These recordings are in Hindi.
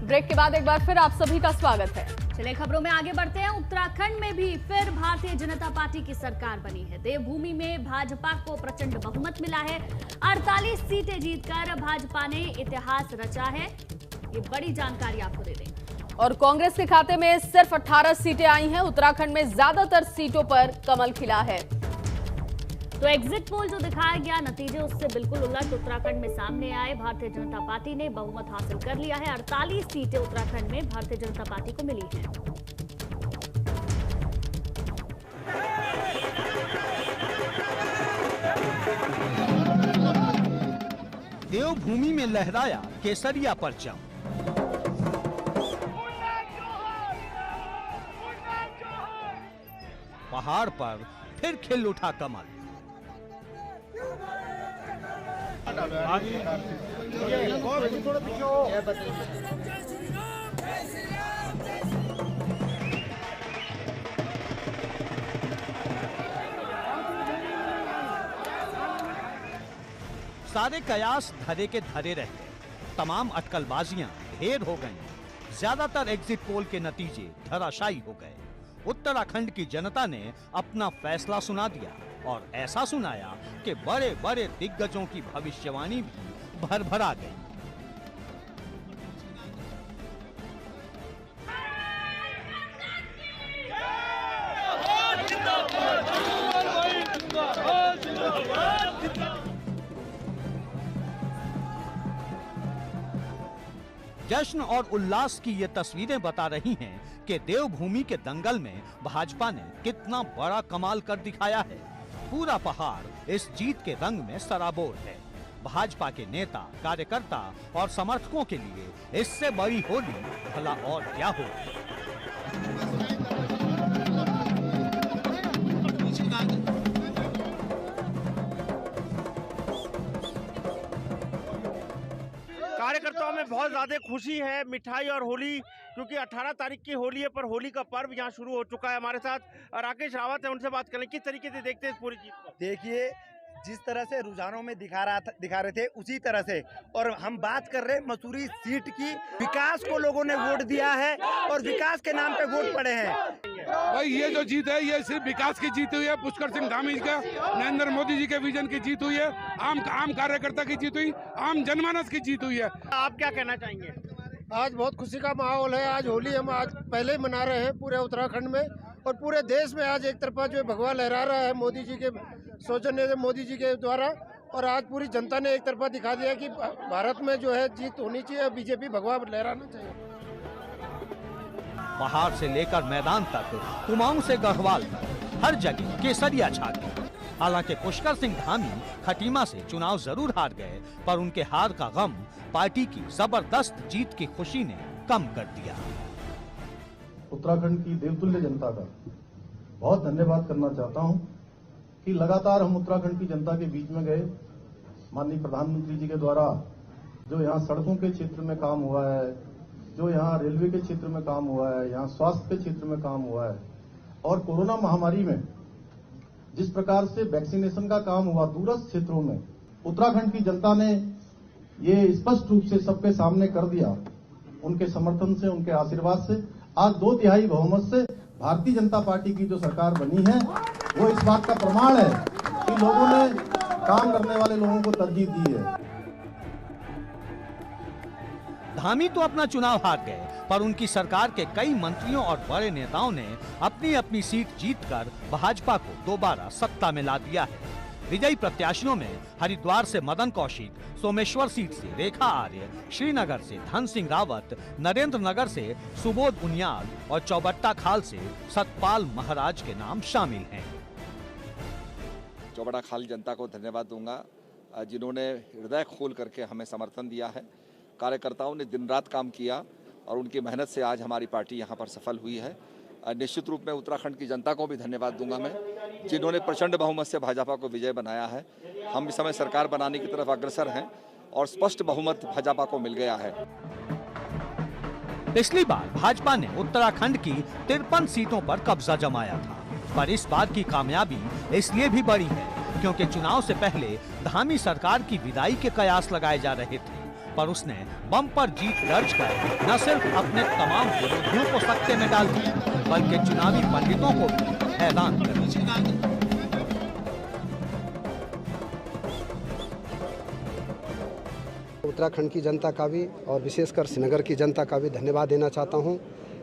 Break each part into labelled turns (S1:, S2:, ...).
S1: ब्रेक के बाद एक बार फिर आप सभी का स्वागत है।
S2: चलिए खबरों में आगे बढ़ते हैं। उत्तराखंड में भी फिर भारतीय जनता पार्टी की सरकार बनी है। देवभूमि में भाजपा को प्रचंड बहुमत मिला है। 48 सीटें जीतकर भाजपा ने इतिहास रचा है। ये बड़ी जानकारी आपको दे दें।
S1: और कांग्रेस के खाते में सिर्फ 18 सीटें आई हैं। उत्तराखंड में ज्यादातर सीटों पर कमल खिला है।
S2: तो एग्जिट पोल जो दिखाया गया नतीजे उससे बिल्कुल उलट उत्तराखंड में सामने आए। भारतीय जनता पार्टी ने बहुमत हासिल कर लिया है। 48 सीटें उत्तराखंड में भारतीय जनता पार्टी को मिली हैं।
S3: देवभूमि में लहराया केसरिया परचम। पहाड़ पर फिर खिल उठा कमल। सारे कयास धरे के धरे रह गए। तमाम अटकलबाजियां ढेर हो गईं। ज्यादातर एग्जिट पोल के नतीजे धराशायी हो गए। उत्तराखंड की जनता ने अपना फैसला सुना दिया और ऐसा सुनाया कि बड़े बड़े दिग्गजों की भविष्यवाणी भी भरभरा गई। जश्न और उल्लास की ये तस्वीरें बता रही हैं कि देवभूमि के दंगल में भाजपा ने कितना बड़ा कमाल कर दिखाया है। पूरा पहाड़ इस जीत के रंग में सराबोर है। भाजपा के नेता, कार्यकर्ता और समर्थकों के लिए इससे बड़ी होली भला और क्या हो।
S4: कार्यकर्ताओं में बहुत ज्यादा खुशी है, मिठाई और होली, क्योंकि 18 तारीख की होली है, पर होली का पर्व यहाँ शुरू हो चुका है। हमारे साथ राकेश रावत है, उनसे बात करें किस तरीके से देखते हैं इस पूरी चीज को।
S5: देखिए, जिस तरह से रुझानों में दिखा रहे थे उसी तरह से, और हम बात कर रहे हैं मसूरी सीट की। विकास को लोगों ने वोट दिया है और विकास के नाम पे वोट पड़े हैं।
S6: भाई ये जो जीत है ये सिर्फ विकास की जीत हुई है। पुष्कर सिंह धामी का, नरेंद्र मोदी जी के विजन की जीत हुई है। आम कार्यकर्ता की जीत हुई, आम जनमानस की जीत हुई है।
S4: आप क्या कहना चाहेंगे?
S7: आज बहुत खुशी का माहौल है। आज होली हम आज पहले ही मना रहे हैं पूरे उत्तराखंड में और पूरे देश में। आज एक तरफा जो भगवा लहरा रहा है मोदी जी के सौजन्य से, मोदी जी के द्वारा, और आज पूरी जनता ने एक तरफा दिखा दिया कि भारत में जो है जीत होनी चाहिए, बीजेपी भगवा लहराना चाहिए।
S3: पहाड़ से लेकर मैदान तक, कुमाऊं से गढ़वाल तक, हर जगह केसरिया छा गई। हालांकि पुष्कर सिंह धामी खटीमा से चुनाव जरूर हार गए, पर उनके हार का गम पार्टी की जबरदस्त जीत की खुशी ने कम कर दिया।
S8: उत्तराखंड की देवतुल्य जनता का बहुत धन्यवाद करना चाहता हूं कि लगातार हम उत्तराखंड की जनता के बीच में गए। माननीय प्रधानमंत्री जी के द्वारा जो यहाँ सड़कों के क्षेत्र में काम हुआ है, जो यहाँ रेलवे के क्षेत्र में काम हुआ है, यहाँ स्वास्थ्य के क्षेत्र में काम हुआ है, और कोरोना महामारी में जिस प्रकार से वैक्सीनेशन का काम हुआ दूरस्थ क्षेत्रों में, उत्तराखंड की जनता ने ये स्पष्ट रूप से सबके सामने कर दिया। उनके समर्थन से, उनके आशीर्वाद से आज 2/3 बहुमत से भारतीय जनता पार्टी की जो सरकार बनी है, वो इस बात का प्रमाण है कि लोगों ने काम करने वाले लोगों को तरजीह दी है।
S3: धामी तो अपना चुनाव हार गए, पर उनकी सरकार के कई मंत्रियों और बड़े नेताओं ने अपनी अपनी सीट जीतकर भाजपा को दोबारा सत्ता में ला दिया है। विजयी प्रत्याशियों में हरिद्वार से मदन कौशिक, सोमेश्वर सीट से रेखा आर्य, श्रीनगर से धन सिंह रावत, नरेंद्र नगर से सुबोध उनियाल और चौबट्टा खाल से सतपाल महाराज के नाम शामिल हैं।
S9: चौबट्टा खाल जनता को धन्यवाद दूंगा, जिन्होंने हृदय खोल करके हमें समर्थन दिया है। कार्यकर्ताओं ने दिन रात काम किया और उनकी मेहनत से आज हमारी पार्टी यहाँ पर सफल हुई है। निश्चित रूप में उत्तराखंड की जनता को भी धन्यवाद दूंगा मैं, जिन्होंने प्रचंड बहुमत से भाजपा को विजय बनाया है। हम इस समय सरकार बनाने की तरफ अग्रसर हैं और स्पष्ट बहुमत भाजपा को मिल गया है।
S3: पिछली बार भाजपा ने उत्तराखंड की 53 सीटों पर कब्जा जमाया था, पर इस बार की कामयाबी इसलिए भी बड़ी है क्योंकि चुनाव से पहले धामी सरकार की विदाई के कयास लगाए जा रहे थे, पर उसने बम्पर जीत दर्ज कर न सिर्फ अपने तमाम विरोधियों को सकते में डाल दिया, बल्कि चुनावी पंडितों को भी हैरान कर दिया।
S10: उत्तराखंड की जनता का भी और विशेषकर श्रीनगर की जनता का भी धन्यवाद देना चाहता हूं,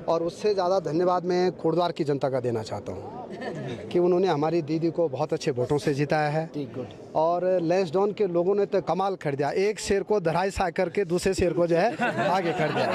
S10: और उससे ज़्यादा धन्यवाद मैं कोटद्वार की जनता का देना चाहता हूं कि उन्होंने हमारी दीदी को बहुत अच्छे वोटों से जिताया है। और लैंसडाउन के लोगों ने तो कमाल कर दिया, एक शेर को धराशायी करके दूसरे शेर को जो है आगे कर दिया।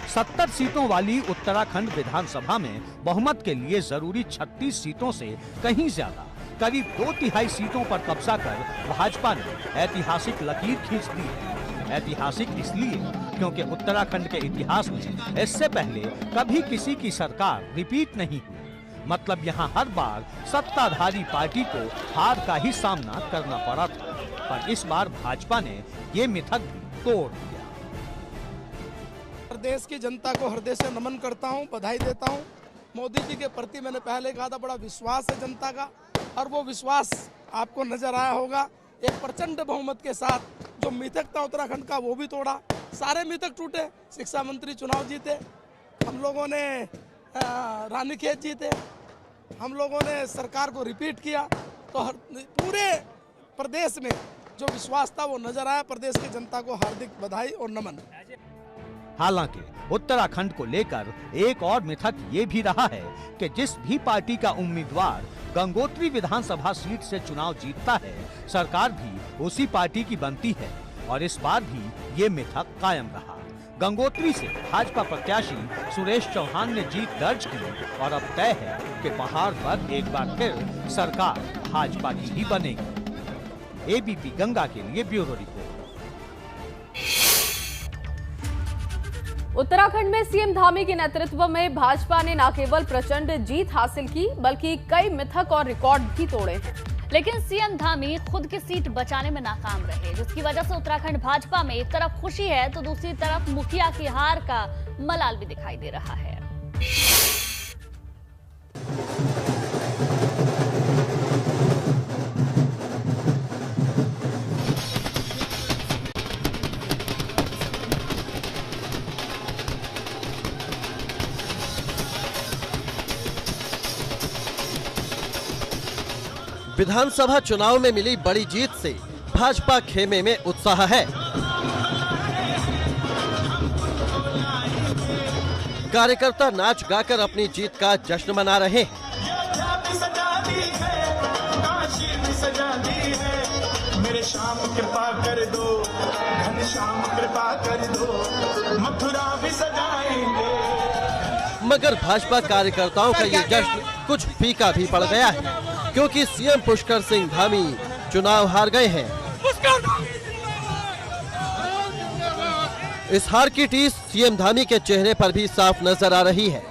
S3: 70 सीटों वाली उत्तराखंड विधानसभा में बहुमत के लिए जरूरी 36 सीटों से कहीं ज्यादा करीब 2/3 सीटों पर कब्जा कर भाजपा ने ऐतिहासिक लकीर खींच दी है। ऐतिहासिक इसलिए क्योंकि उत्तराखंड के इतिहास में इससे पहले कभी किसी की सरकार रिपीट नहीं हुई। मतलब यहाँ हर बार सत्ताधारी पार्टी को हार का ही सामना करना पड़ा था, पर इस बार भाजपा ने ये मिथक भी तोड़ दिया।
S11: देश की जनता को हृदय से नमन करता हूँ, बधाई देता हूँ। मोदी जी के प्रति मैंने पहले कहा था बड़ा विश्वास है जनता का, और वो विश्वास आपको नजर आया होगा। एक प्रचंड बहुमत के साथ जो मिथक था उत्तराखंड का वो भी तोड़ा, सारे मिथक टूटे। शिक्षा मंत्री चुनाव जीते, हम लोगों ने रानीखेत जीते, हम लोगों ने सरकार को रिपीट किया, तो पूरे प्रदेश में जो विश्वास था वो नजर आया। प्रदेश की जनता को हार्दिक बधाई और नमन।
S3: हालांकि उत्तराखंड को लेकर एक और मिथक ये भी रहा है कि जिस भी पार्टी का उम्मीदवार गंगोत्री विधानसभा सीट से चुनाव जीतता है, सरकार भी उसी पार्टी की बनती है, और इस बार भी ये मिथक कायम रहा। गंगोत्री से भाजपा प्रत्याशी सुरेश चौहान ने जीत दर्ज की, और अब तय है कि पहाड़ पर एक बार फिर सरकार भाजपा की ही बनेगी। एबीपी गंगा के लिए ब्यूरो रिपोर्ट।
S1: उत्तराखंड में सीएम धामी के नेतृत्व में भाजपा ने न केवल प्रचंड जीत हासिल की, बल्कि कई मिथक और रिकॉर्ड भी तोड़े हैं।
S2: लेकिन सीएम धामी खुद की सीट बचाने में नाकाम रहे, जिसकी वजह से उत्तराखंड भाजपा में एक तरफ खुशी है तो दूसरी तरफ मुखिया की हार का मलाल भी दिखाई दे रहा है।
S12: विधानसभा चुनाव में मिली बड़ी जीत से भाजपा खेमे में उत्साह है। कार्यकर्ता नाच गाकर अपनी जीत का जश्न मना रहे हैं। मेरे श्याम कृपा कर दो, घनश्याम कृपा कर दो, मथुरा भी सजाएंगे। मगर भाजपा कार्यकर्ताओं का ये जश्न कुछ फीका भी पड़ गया है, क्योंकि सीएम पुष्कर सिंह धामी चुनाव हार गए हैं। इस हार की टीस सीएम धामी के चेहरे पर भी साफ नजर आ रही है।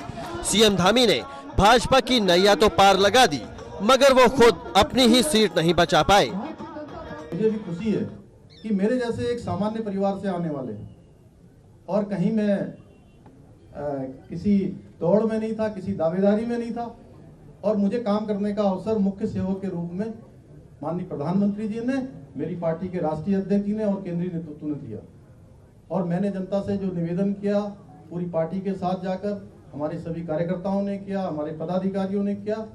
S12: सीएम धामी ने भाजपा की नैया तो पार लगा दी, मगर वो खुद अपनी ही सीट नहीं बचा पाए।
S8: मुझे भी खुशी है कि मेरे जैसे एक सामान्य परिवार से आने वाले, और कहीं मैं किसी दौड़ में नहीं था, किसी दावेदारी में नहीं था, और मुझे काम करने का अवसर मुख्य सेवक के रूप में माननीय प्रधानमंत्री जी ने, मेरी पार्टी के राष्ट्रीय अध्यक्ष जी ने और केंद्रीय नेतृत्व ने दिया। और मैंने जनता से जो निवेदन किया, पूरी पार्टी के साथ जाकर हमारे सभी कार्यकर्ताओं ने किया, हमारे पदाधिकारियों ने किया।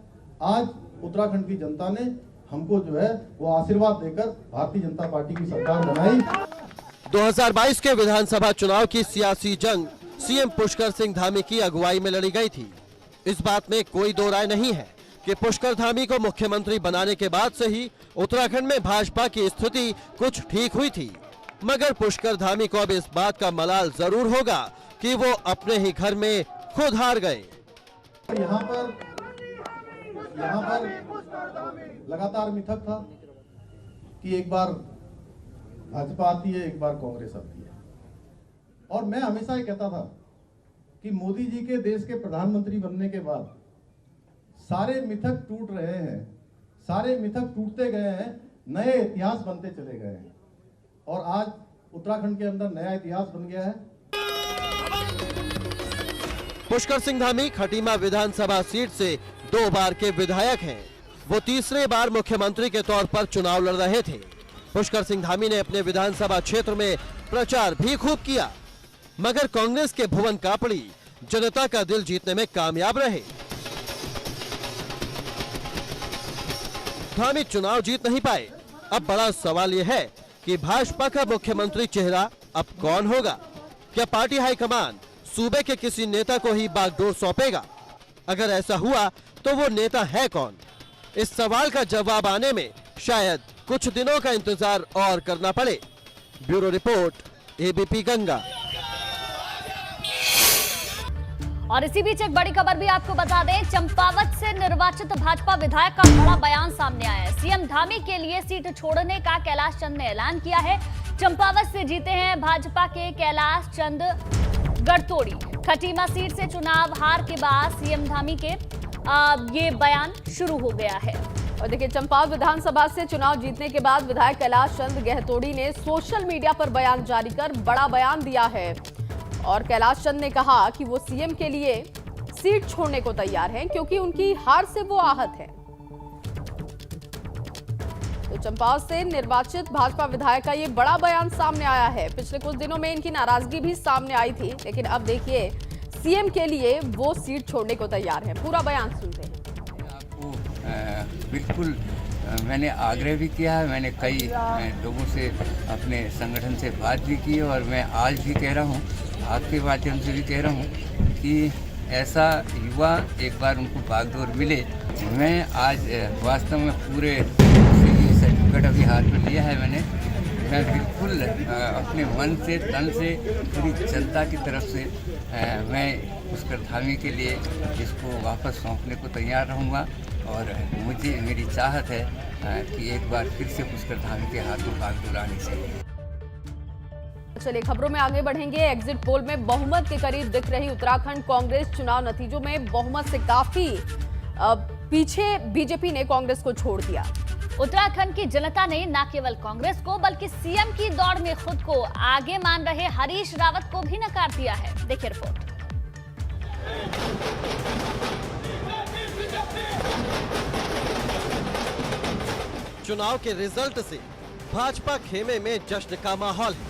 S8: आज उत्तराखंड की जनता ने हमको जो है वो आशीर्वाद देकर भारतीय जनता पार्टी की सरकार बनाई।
S12: 2022 के विधानसभा चुनाव की सियासी जंग सीएम पुष्कर सिंह धामी की अगुवाई में लड़ी गई थी। इस बात में कोई दो राय नहीं है कि पुष्कर धामी को मुख्यमंत्री बनाने के बाद से ही उत्तराखंड में भाजपा की स्थिति कुछ ठीक हुई थी। मगर पुष्कर धामी को अब इस बात का मलाल जरूर होगा कि वो अपने ही घर में खुद हार गए।
S8: यहाँ पर लगातार मिथक था कि एक बार भाजपा आती है, एक बार कांग्रेस आती है, और मैं हमेशा ये कहता था कि मोदी जी के देश के प्रधानमंत्री बनने के बाद सारे मिथक टूट रहे हैं, सारे मिथक टूटते गए हैं, नए इतिहास बनते चले गए हैं, और आज उत्तराखंड के अंदर नया इतिहास बन गया है।
S12: पुष्कर सिंह धामी खटीमा विधानसभा सीट से 2 बार के विधायक हैं। वो तीसरे बार मुख्यमंत्री के तौर पर चुनाव लड़ रहे थे। पुष्कर सिंह धामी ने अपने विधानसभा क्षेत्र में प्रचार भी खूब किया, मगर कांग्रेस के भुवन कापड़ी जनता का दिल जीतने में कामयाब रहे। धामी चुनाव जीत नहीं पाए। अब बड़ा सवाल यह है कि भाजपा का मुख्यमंत्री चेहरा अब कौन होगा? क्या पार्टी हाईकमान सूबे के किसी नेता को ही बागडोर सौंपेगा? अगर ऐसा हुआ तो वो नेता है कौन? इस सवाल का जवाब आने में शायद कुछ दिनों का इंतजार और करना पड़े। Bureau report, ABP Ganga.
S2: और इसी बीच एक बड़ी खबर भी आपको बता दें, चंपावत से निर्वाचित भाजपा विधायक का बड़ा बयान सामने आया है। सीएम धामी के लिए सीट छोड़ने का कैलाश चंद ने ऐलान किया है। चंपावत से जीते हैं भाजपा के कैलाश चंद गड़तोड़ी। खटीमा सीट से चुनाव हार के बाद सीएम धामी के ये बयान शुरू हो गया है।
S1: और देखिए, चंपावत विधानसभा से चुनाव जीतने के बाद विधायक कैलाश चंद गहतोड़ी ने सोशल मीडिया पर बयान जारी कर बड़ा बयान दिया है। और कैलाश चंद ने कहा कि वो सीएम के लिए सीट छोड़ने को तैयार हैं क्योंकि उनकी हार से वो आहत हैं। तो चंपावत से निर्वाचित भाजपा विधायक का ये बड़ा बयान सामने आया है। पिछले कुछ दिनों में इनकी नाराजगी भी सामने आई थी, लेकिन अब देखिए सीएम के लिए वो सीट छोड़ने को तैयार हैं। पूरा बयान सुनते हैं।
S13: आपको बिल्कुल मैंने आग्रह भी किया है, मैंने कई लोगों से अपने संगठन से बात भी की और मैं आज भी कह रहा हूँ, आपके माध्यम से भी कह रहा हूँ कि ऐसा युवा एक बार उनको बागडोर मिले। मैं आज वास्तव में पूरे सर्टिफिकेट अभी हाथ में लिया है मैं बिल्कुल अपने मन से तन से पूरी जनता की तरफ से मैं पुष्कर धामी के लिए इसको वापस सौंपने को तैयार रहूँगा। और मेरी चाहत है कि एक बार फिर से पुष्कर धामी के हाथ में बागडोर आनी चाहिए।
S1: चलिए खबरों में आगे बढ़ेंगे। एग्जिट पोल में बहुमत के करीब दिख रही उत्तराखंड कांग्रेस चुनाव नतीजों में बहुमत से काफी पीछे बीजेपी ने कांग्रेस को छोड़ दिया।
S2: उत्तराखंड की जनता ने न केवल कांग्रेस को बल्कि सीएम की दौड़ में खुद को आगे मान रहे हरीश रावत को भी नकार दिया है। देखिए रिपोर्ट।
S12: चुनाव के रिजल्ट से भाजपा खेमे में जश्न का माहौल है,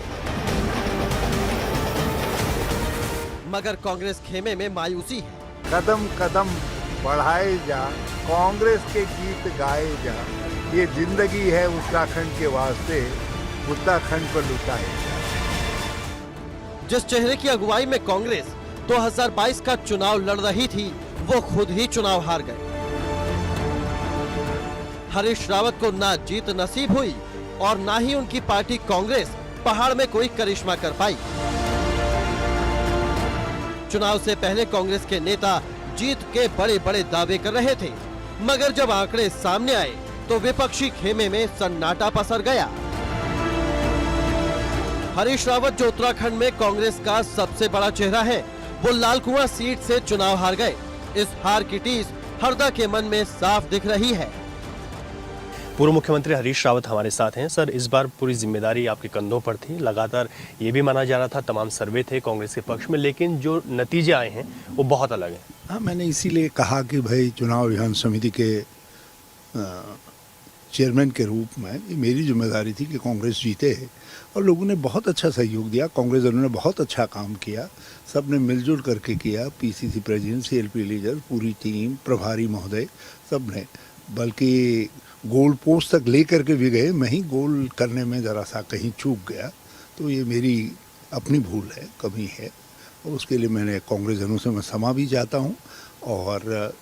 S12: मगर कांग्रेस खेमे में मायूसी है।
S14: कदम कदम बढ़ाए जा, कांग्रेस के गीत गाए जा, ये जिंदगी है उत्तराखंड के वास्ते, उत्तराखंड पर लुटाए जा।
S12: जिस चेहरे की अगुवाई में कांग्रेस 2022 का चुनाव लड़ रही थी, वो खुद ही चुनाव हार गए। हरीश रावत को ना जीत नसीब हुई और ना ही उनकी पार्टी कांग्रेस पहाड़ में कोई करिश्मा कर पाई। चुनाव से पहले कांग्रेस के नेता जीत के बड़े बड़े दावे कर रहे थे, मगर जब आंकड़े सामने आए तो विपक्षी खेमे में सन्नाटा पसर गया। हरीश रावत जो उत्तराखंड में कांग्रेस का सबसे बड़ा चेहरा है, वो लालकुआं सीट से चुनाव हार गए। इस हार की टीस हरदा के मन में साफ दिख रही है।
S15: पूर्व मुख्यमंत्री हरीश रावत हमारे साथ हैं। सर, इस बार पूरी जिम्मेदारी आपके कंधों पर थी। लगातार ये भी माना जा रहा था, तमाम सर्वे थे कांग्रेस के पक्ष में, लेकिन जो नतीजे आए हैं वो बहुत अलग हैं।
S14: हाँ, मैंने इसीलिए कहा कि भाई चुनाव विधान समिति के चेयरमैन के रूप में ये मेरी जिम्मेदारी थी कि कांग्रेस जीते, और लोगों ने बहुत अच्छा सहयोग दिया। कांग्रेस ने बहुत अच्छा काम किया, सब ने मिलजुल करके किया। पीसीसी प्रेसिडेंट, सीएलपी लीडर, पूरी टीम, प्रभारी महोदय, सब ने, बल्कि गोल पोस्ट तक ले करके भी गए। मैं ही गोल करने में ज़रा सा कहीं चूक गया, तो ये मेरी अपनी भूल है, कमी है, और उसके लिए मैंने कांग्रेस जनों से मैं क्षमा भी चाहता हूँ। और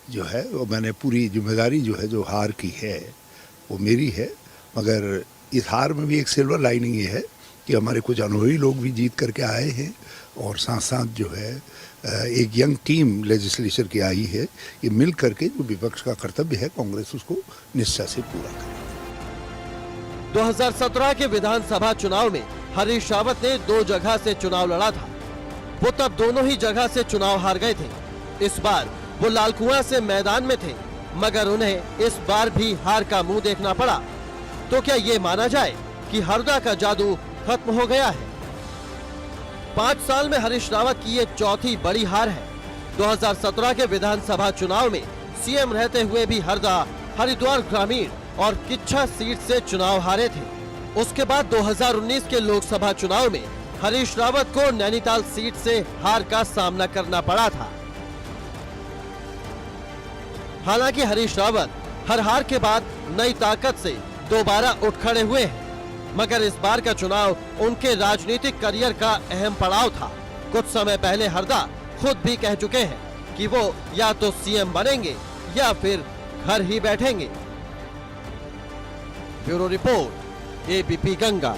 S14: जो है वो मैंने पूरी जिम्मेदारी जो है, जो हार की है वो मेरी है, मगर इस हार में भी एक सिल्वर लाइनिंग ये है कि हमारे कुछ अनुभवी लोग भी जीत करके आए हैं, और साथ साथ जो है एक यंग टीम लेजिस्लेचर की आई है। ये मिल करके जो विपक्ष का कर्तव्य है, कांग्रेस उसको निष्ठा से पूरा करे।
S12: 2017 के विधानसभा चुनाव में हरीश रावत ने 2 जगह से चुनाव लड़ा था। वो तब दोनों ही जगह से चुनाव हार गए थे। इस बार वो लालकुआं से मैदान में थे, मगर उन्हें इस बार भी हार का मुंह देखना पड़ा। तो क्या ये माना जाए कि हरदा का जादू खत्म हो गया है? 5 साल में हरीश रावत की ये चौथी बड़ी हार है। 2017 के विधानसभा चुनाव में सीएम रहते हुए भी हरदा, हरिद्वार ग्रामीण और किच्छा सीट से चुनाव हारे थे। उसके बाद 2019 के लोकसभा चुनाव में हरीश रावत को नैनीताल सीट से हार का सामना करना पड़ा था। हालांकि हरीश रावत हर हार के बाद नई ताकत से दोबारा उठ खड़े हुए हैं, मगर इस बार का चुनाव उनके राजनीतिक करियर का अहम पड़ाव था। कुछ समय पहले हरदा खुद भी कह चुके हैं कि वो या तो सीएम बनेंगे या फिर घर ही बैठेंगे। Bureau report, ABP Ganga.